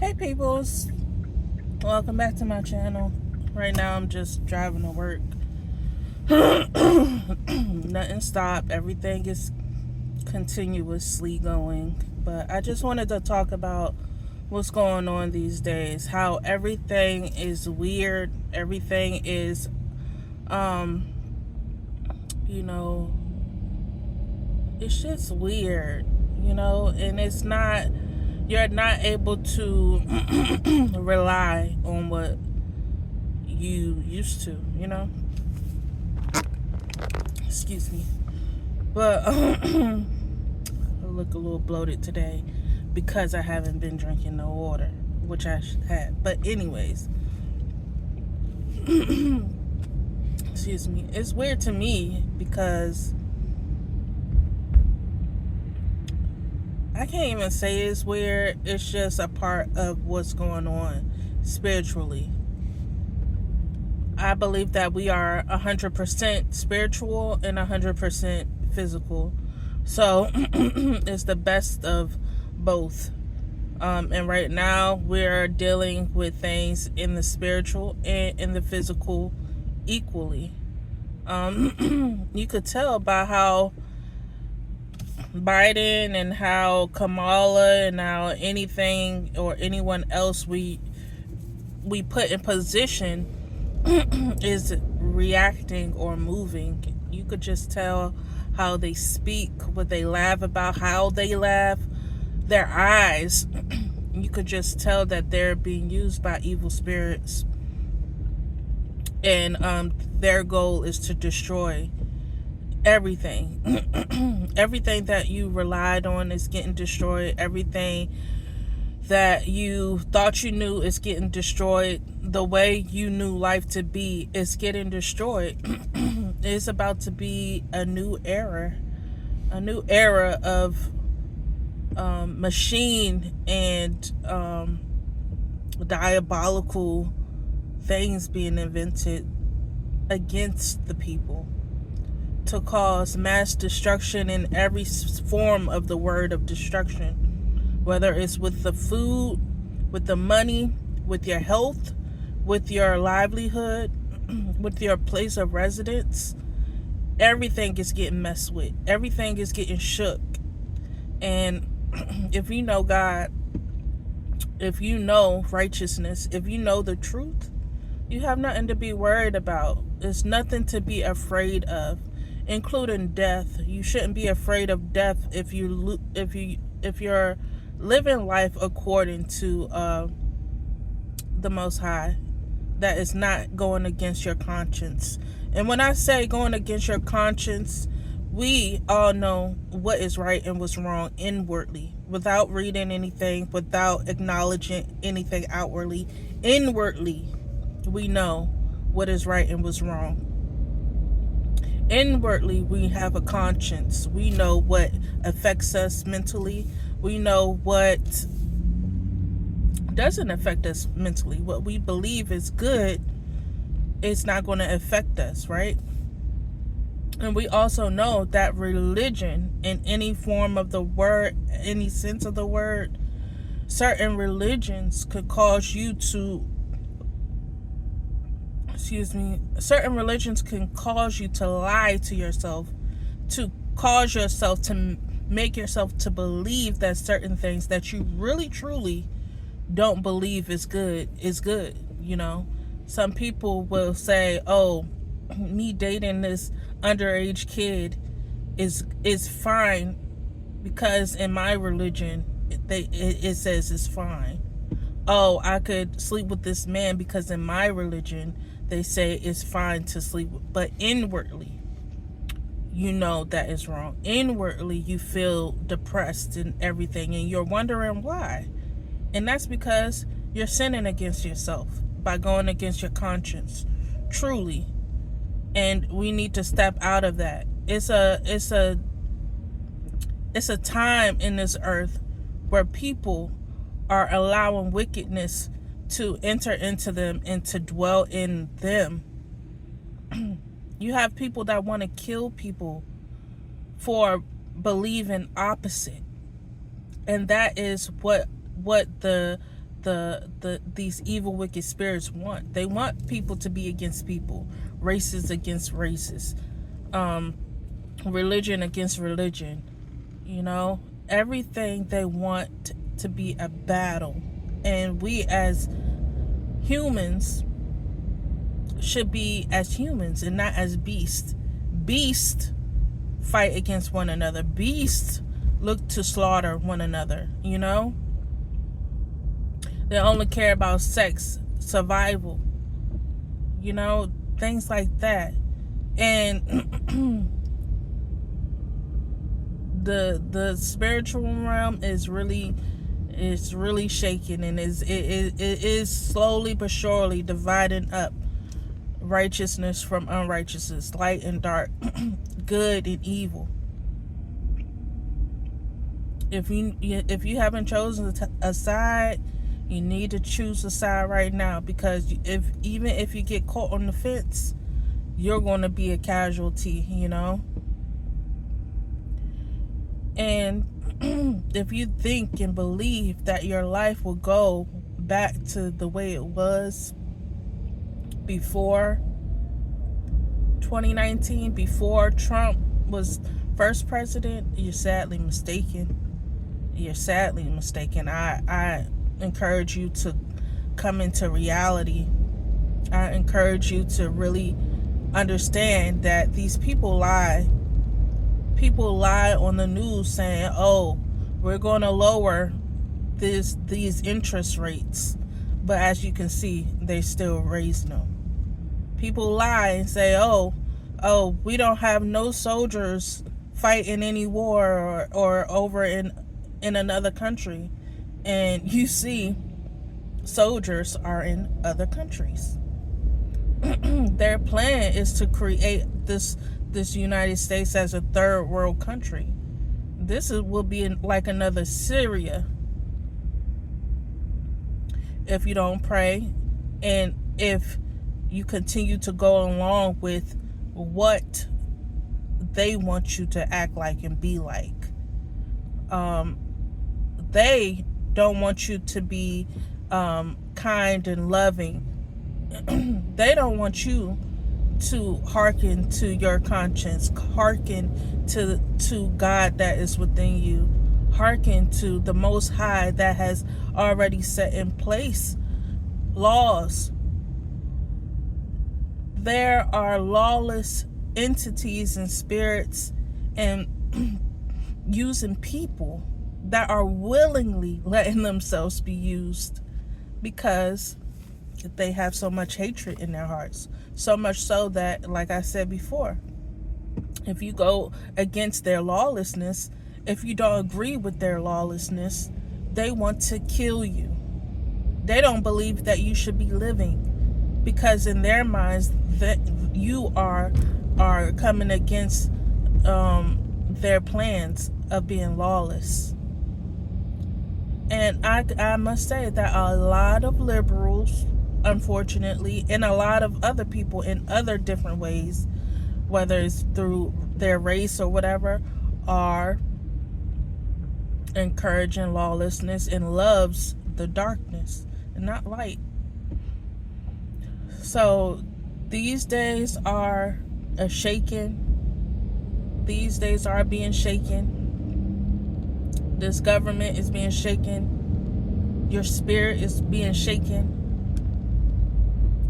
Hey peoples, welcome back to my channel. Right now I'm just driving to work. Nothing stopped, everything is continuously going. But I just wanted to talk about what's going on these days. How everything is weird, everything is um you know, it's just weird, and it's not, you're not able to rely on what you used to, excuse me. But I look a little bloated today because I haven't been drinking no water, which I should have. But anyways, excuse me, it's weird to me because I can't even say it's weird. It's just a part of what's going on spiritually. I believe that we are 100% spiritual and 100% physical. So it's the best of both. And right now we're dealing with things in the spiritual and in the physical equally. You could tell by how Biden and how Kamala and how anything or anyone else we put in position is reacting or moving. You could just tell how they speak, what they laugh about, how they laugh, their eyes. You could just tell that they're being used by evil spirits, and their goal is to destroy everything. Everything that you relied on is getting destroyed. Everything that you thought you knew is getting destroyed. The way you knew life to be is getting destroyed. It's about to be a new era of machine and diabolical things being invented against the people to cause mass destruction in every form of the word of destruction, whether it's with the food, with the money, with your health, with your livelihood, with your place of residence. Everything is getting messed with. Everything is getting shook. And if you know God, if you know righteousness, if you know the truth, you have nothing to be worried about. There's nothing to be afraid of, including death. You shouldn't be afraid of death if you're living life according to the Most High. That is not going against your conscience. And when I say going against your conscience, we all know what is right and what's wrong inwardly, without reading anything, without acknowledging anything outwardly. Inwardly, we know what is right and what's wrong. Inwardly, we have a conscience. We know what affects us mentally. We know what doesn't affect us mentally. What we believe is good is not going to affect us, right? And we also know that religion, in any form of the word, any sense of the word, certain religions could cause you to, certain religions can cause you to lie to yourself, to cause yourself to make yourself to believe that certain things that you really truly don't believe is good. Some people will say, oh, me dating this underage kid is fine because in my religion it says it's fine. Oh, I could sleep with this man because in my religion they say it's fine to sleep with. But inwardly, you know that is wrong. Inwardly, you feel depressed and everything, and you're wondering why. And that's because you're sinning against yourself by going against your conscience, truly. And we need to step out of that. It's a time in this earth where people are allowing wickedness to enter into them and to dwell in them. You have people that want to kill people for believing opposite. And that is what the these evil wicked spirits want. They want people to be against people, races against races, religion against religion. You know, everything they want to be a battle. And we as humans should be as humans and not as beasts. Beasts fight against one another. Beasts look to slaughter one another, you know? They only care about sex, survival, you know, things like that. And the spiritual realm is really shaking, and it is slowly but surely dividing up righteousness from unrighteousness, light and dark, good and evil. If you haven't chosen a side, you need to choose a side right now, because even if you get caught on the fence, you're going to be a casualty, you know. And if you think and believe that your life will go back to the way it was before 2019, before Trump was first president, you're sadly mistaken. You're sadly mistaken. I encourage you to come into reality. I encourage you to really understand that these people lie. People lie on the news saying, oh, we're going to lower these interest rates. But as you can see, they're still raising them. People lie and say, oh, we don't have no soldiers fighting any war or over in another country. And you see, soldiers are in other countries. Their plan is to create this United States as a third world country. Will be like another Syria if you don't pray, and if you continue to go along with what they want you to act like and be like. They don't want you to be kind and loving. They don't want you to hearken to your conscience, hearken to God that is within you, hearken to the Most High that has already set in place laws. There are lawless entities and spirits and using people that are willingly letting themselves be used because they have so much hatred in their hearts. So much so that, like I said before, if you go against their lawlessness, if you don't agree with their lawlessness, they want to kill you. They don't believe that you should be living, because in their minds that you are coming against their plans of being lawless. And I must say that a lot of liberals, unfortunately, and a lot of other people in other different ways, whether it's through their race or whatever, are encouraging lawlessness and loves the darkness and not light. So these days are a shaking. These days are being shaken. This government is being shaken. Your spirit is being shaken.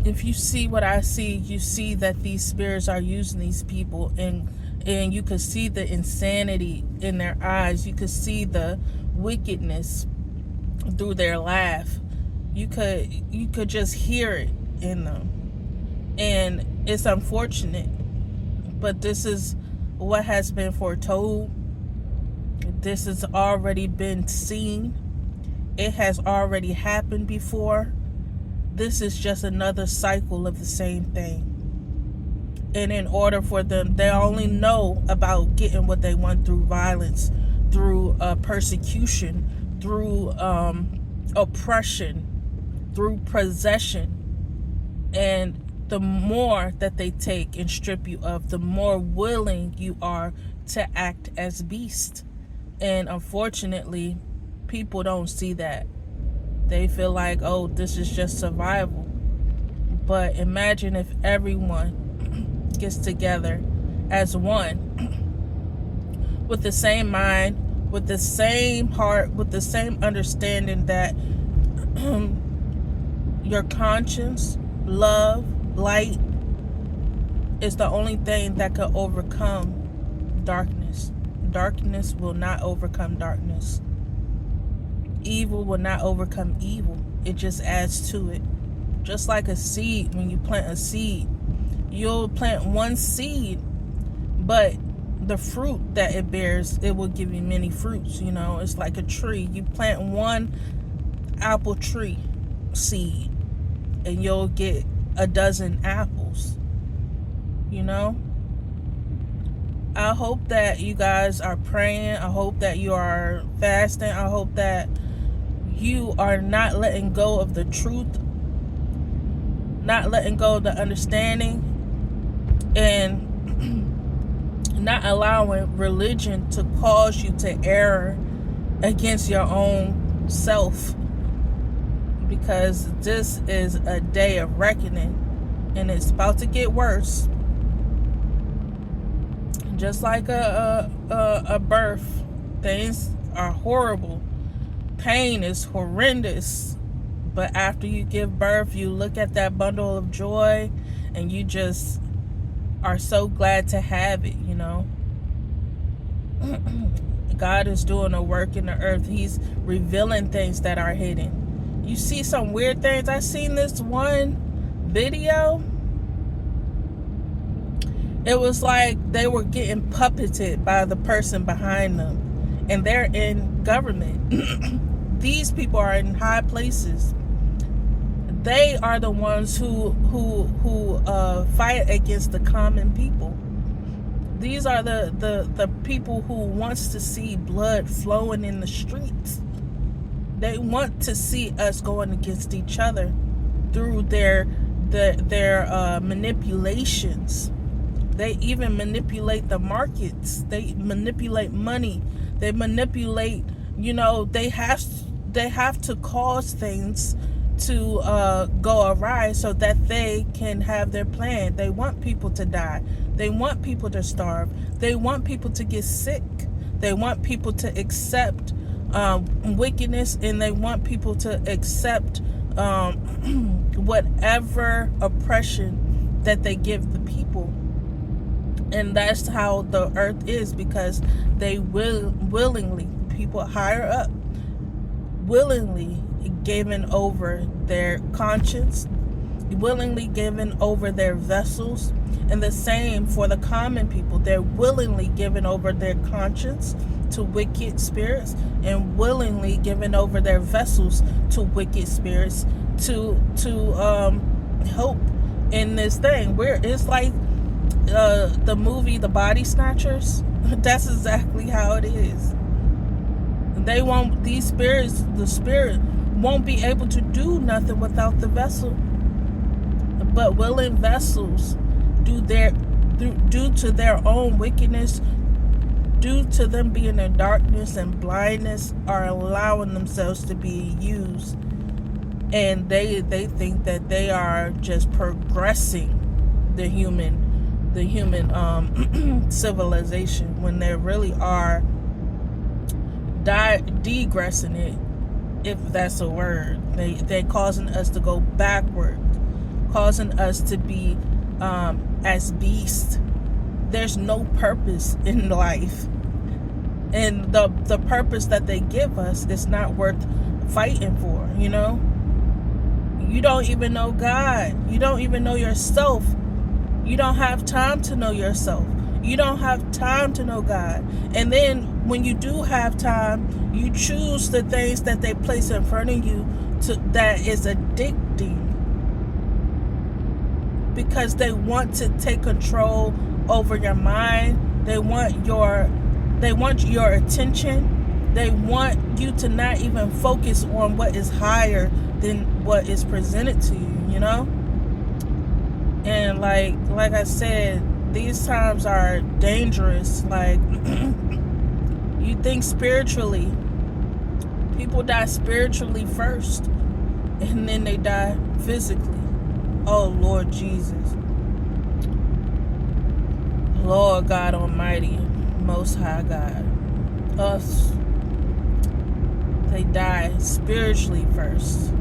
If you see what I see, you see that these spirits are using these people, and you could see the insanity in their eyes. You could see the wickedness through their laugh. You could just hear it in them. And it's unfortunate, but this is what has been foretold. This has already been seen. It has already happened before. This is just another cycle of the same thing. And in order for them, they only know about getting what they want through violence, through persecution, through oppression, through possession. And the more that they take and strip you of, the more willing you are to act as beasts. And unfortunately, people don't see that. They feel like, oh, this is just survival. But imagine if everyone gets together as one, with the same mind, with the same heart, with the same understanding that your conscience, love, light is the only thing that could overcome darkness. Darkness will not overcome darkness. Evil will not overcome evil. It just adds to it. Just like a seed, when you plant a seed, you'll plant one seed, but the fruit that it bears, it will give you many fruits. It's like a tree. You plant one apple tree seed and you'll get a dozen apples. I hope that you guys are praying. I hope that you are fasting. I hope that you are not letting go of the truth, not letting go of the understanding, and not allowing religion to cause you to err against your own self, because this is a day of reckoning and it's about to get worse. Just like a birth, things are horrible. Pain is horrendous. But after you give birth, you look at that bundle of joy and you just are so glad to have it, God is doing a work in the earth. He's revealing things that are hidden. You see some weird things. I seen this one video. It was like they were getting puppeted by the person behind them, and they're in government. These people are in high places. They are the ones who fight against the common people. These are the people who wants to see blood flowing in the streets. They want to see us going against each other through their manipulations. They even manipulate the markets. They manipulate money. They manipulate, they have to cause things to go awry so that they can have their plan. They want people to die. They want people to starve. They want people to get sick. They want people to accept wickedness, and they want people to accept whatever oppression that they give the people. And that's how the earth is, because they willingly, people higher up, willingly given over their conscience, willingly given over their vessels. And the same for the common people. They're willingly given over their conscience to wicked spirits, and willingly given over their vessels to wicked spirits to help in this thing. Where it's like the movie The Body Snatchers. That's exactly how it is. They won't, these spirits, the spirit won't be able to do nothing without the vessel. But willing vessels, due to their own wickedness, due to them being in darkness and blindness, are allowing themselves to be used. And they think that they are just progressing the human civilization, when they really are degressing it, if that's a word. They're causing us to go backward, causing us to be as beasts. There's no purpose in life, and the purpose that they give us is not worth fighting for. You don't even know God. You don't even know yourself. You don't have time to know yourself. You don't have time to know God. And then when you do have time, you choose the things that they place in front of you that is addicting, because they want to take control over your mind. They want your attention. They want you to not even focus on what is higher than what is presented to you, And like I said, these times are dangerous. Like, you think spiritually, People die spiritually first, and then they die physically. Oh, Lord Jesus. Lord God Almighty, Most High God. Us. They die spiritually first.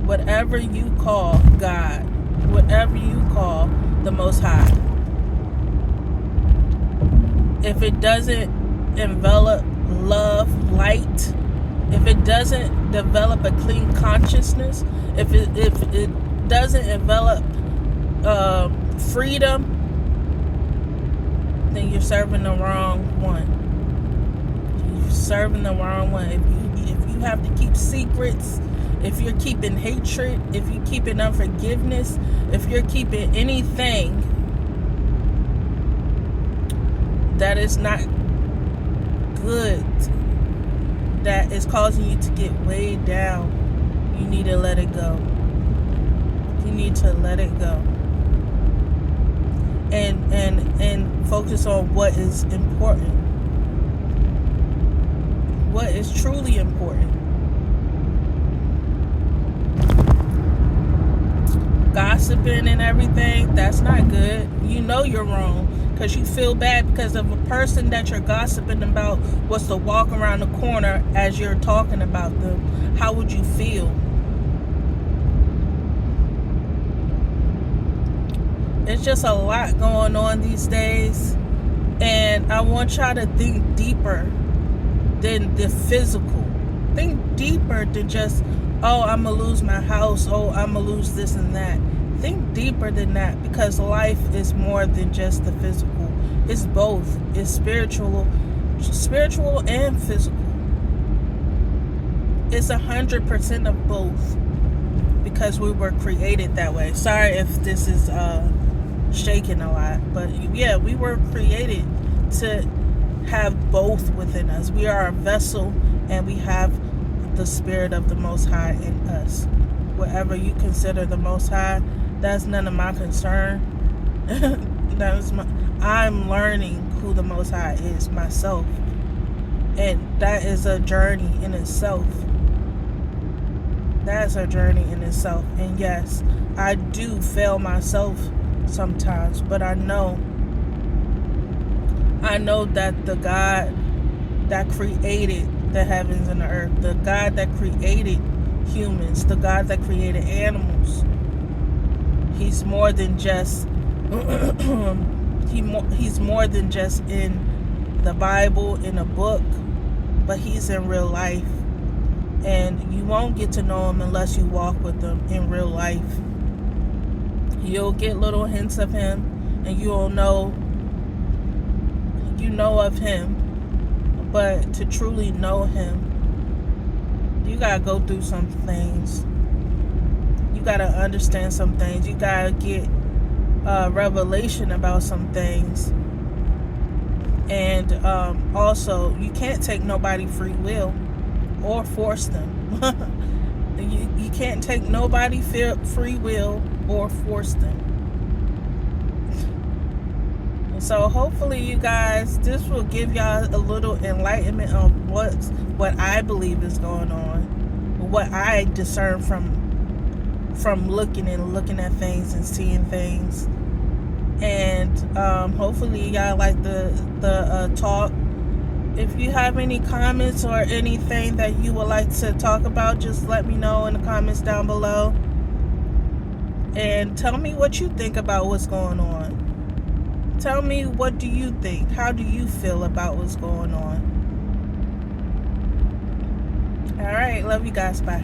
Whatever you call God, whatever you call the Most High, if it doesn't envelop love, light, if it doesn't develop a clean consciousness, if it doesn't envelop freedom, then you're serving the wrong one. You're serving the wrong one. If you have to keep secrets, if you're keeping hatred, if you're keeping unforgiveness, if you're keeping anything that is not good, that is causing you to get weighed down, you need to let it go. You need to let it go. And focus on what is important. What is truly important. Gossiping and everything, that's not good. You know you're wrong because you feel bad because of a person that you're gossiping about was to walk around the corner as you're talking about them. How would you feel? It's just a lot going on these days, and I want y'all to think deeper than the physical. Think deeper than just, oh, I'm gonna lose my house, oh, I'm gonna lose this and that. Think deeper than that, because life is more than just the physical. It's both. It's spiritual and physical. It's 100% of both, because we were created that way. Sorry if this is shaking a lot, but yeah, we were created to have both within us. We are a vessel, and we have the Spirit of the Most High in us. Whatever you consider the Most High, that's none of my concern. I'm learning who the Most High is myself, and that is a journey in itself. That's a journey in itself. And yes, I do fail myself sometimes, but I know that the God that created the heavens and the earth, the God that created humans, the God that created animals, he's more than just he's more than just in the Bible, in a book, but he's in real life. And you won't get to know him unless you walk with him in real life. You'll get little hints of him, and you'll know of him. But to truly know him, you gotta go through some things. You gotta understand some things. You gotta get revelation about some things. And also, you can't take nobody's free will or force them. You can't take nobody's free will or force them. So hopefully you guys, this will give y'all a little enlightenment on what I believe is going on, what I discern from looking at things and seeing things. And hopefully y'all like the talk. If you have any comments or anything that you would like to talk about, just let me know in the comments down below. And tell me what you think about what's going on. Tell me, what do you think? How do you feel about what's going on? All right, love you guys. Bye.